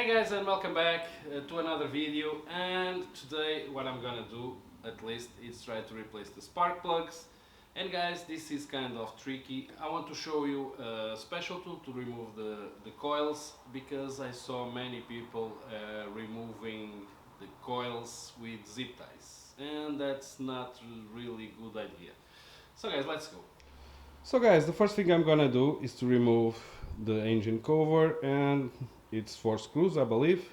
Hey guys, and welcome back to another video. And today what I'm gonna do, at least, is try to replace the spark plugs. And guys, this is kind of tricky. I want to show you a special tool to remove the coils, because I saw many people removing the coils with zip ties, and that's not really good idea. So guys, let's go. So guys, the first thing I'm gonna do is to remove the engine cover, and it's 4 screws, I believe.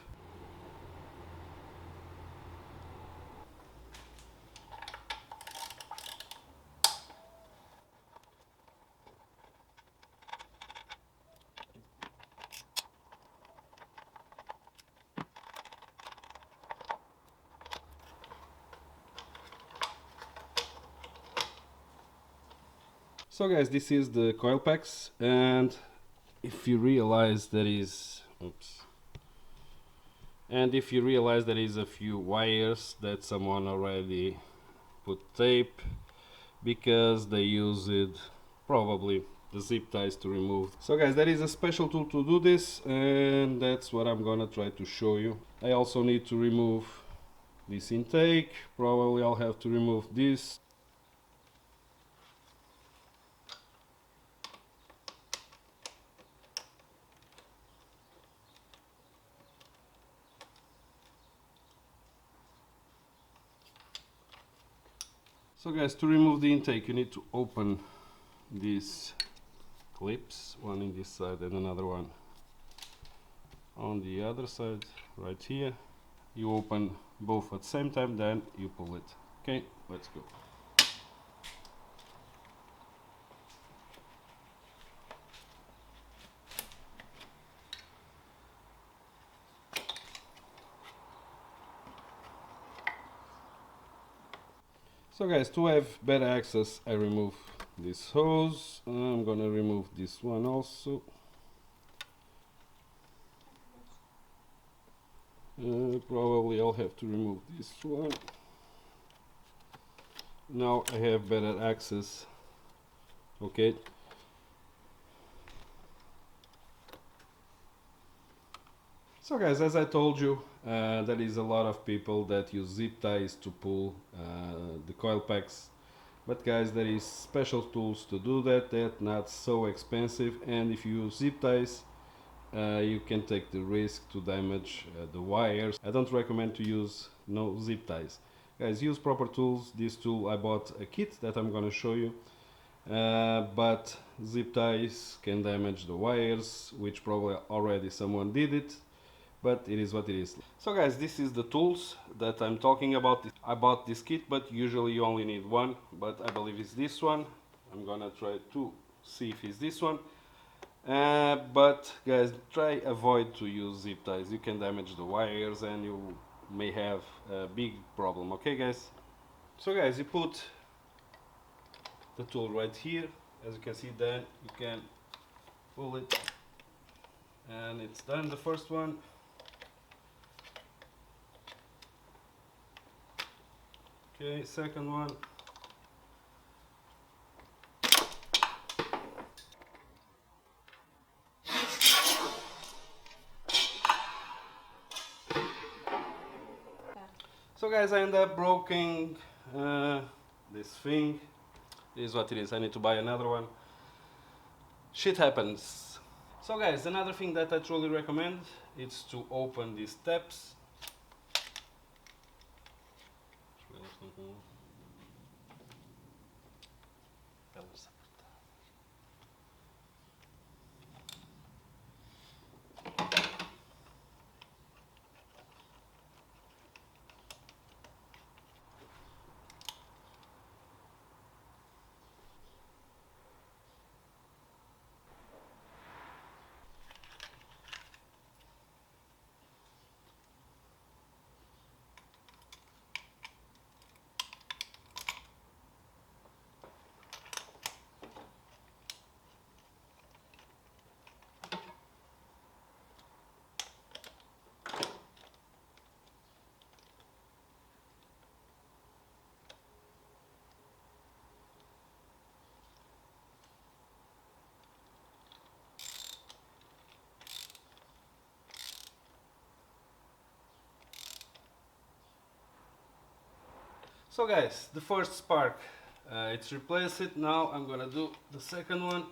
So guys, this is the coil packs, and if you realize there is a few wires that someone already put tape, because they used probably the zip ties to remove. So guys, there is a special tool to do this, and that's what I'm gonna try to show you. I also need to remove this intake. Probably I'll have to remove this. So guys, to remove the intake, you need to open these clips, one in this side and another one on the other side, right here. You open both at the same time, then you pull it. Okay, let's go. So guys, to have better access, I remove this hose. I'm gonna remove this one also. Probably I'll have to remove this one. Now I have better access. Okay. So guys, as I told you, there is a lot of people that use zip ties to pull the coil packs. But guys, there is special tools to do that. They're not so expensive, and if you use zip ties, you can take the risk to damage the wires. I don't recommend to use no zip ties. Guys, use proper tools. This tool, I bought a kit that I'm gonna show you. But zip ties can damage the wires, which probably already someone did it, but it is what it is. So guys, this is the tools that I'm talking about. I bought this kit, but usually you only need one, but I believe it's this one. I'm gonna try to see if it's this one. But guys, try avoid to use zip ties. You can damage the wires and you may have a big problem. Okay guys? So guys, you put the tool right here. As you can see, then you can pull it and it's done, the first one. Okay, second one. So guys, I end up breaking this thing. This is what it is. I need to buy another one. Shit happens. So guys, another thing that I truly recommend is to open these steps. So guys, the first spark, it's replaced it. Now I'm gonna do the second one.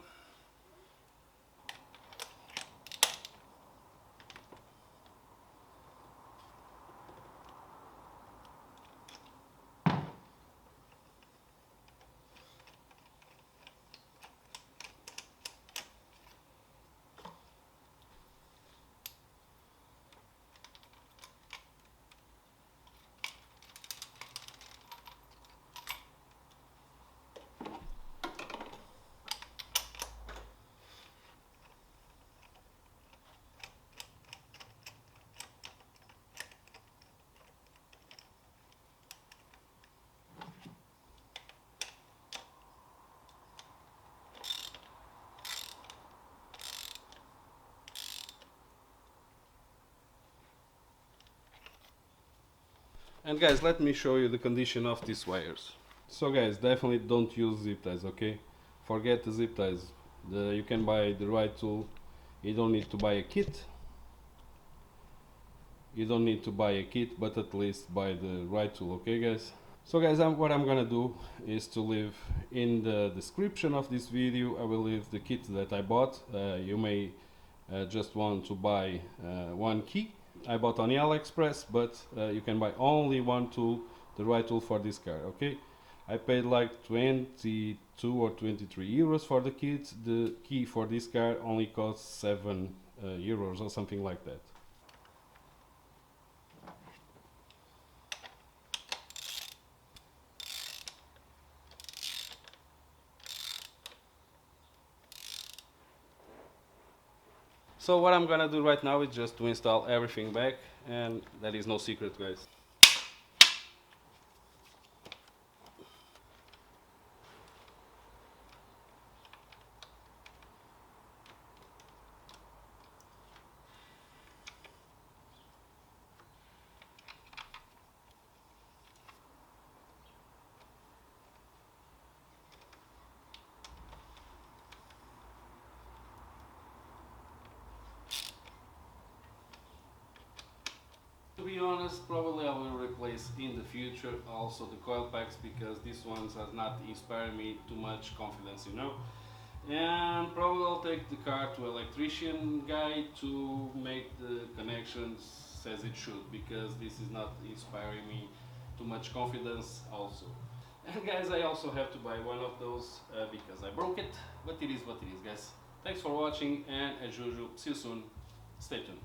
And guys, let me show you the condition of these wires. So guys, definitely don't use zip ties, okay? Forget the zip ties. You can buy the right tool. You don't need to buy a kit. You don't need to buy a kit, but at least buy the right tool, okay guys? So guys, what I'm gonna do is to leave in the description of this video, I will leave the kit that I bought. You may just want to buy one key. I bought on Aliexpress, but you can buy only one tool, the right tool for this car, okay? I paid like 22 or 23 euros for the kit. The key for this car only costs 7 euros or something like that. So what I'm gonna do right now is just to install everything back, and that is no secret, guys. To be honest, probably I will replace in the future also the coil packs, because these ones has not inspired me too much confidence, you know. And probably I'll take the car to electrician guy to make the connections as it should, because this is not inspiring me too much confidence also. And guys, I also have to buy one of those because I broke it, but it is what it is, guys. Thanks for watching, and as usual, see you soon. Stay tuned.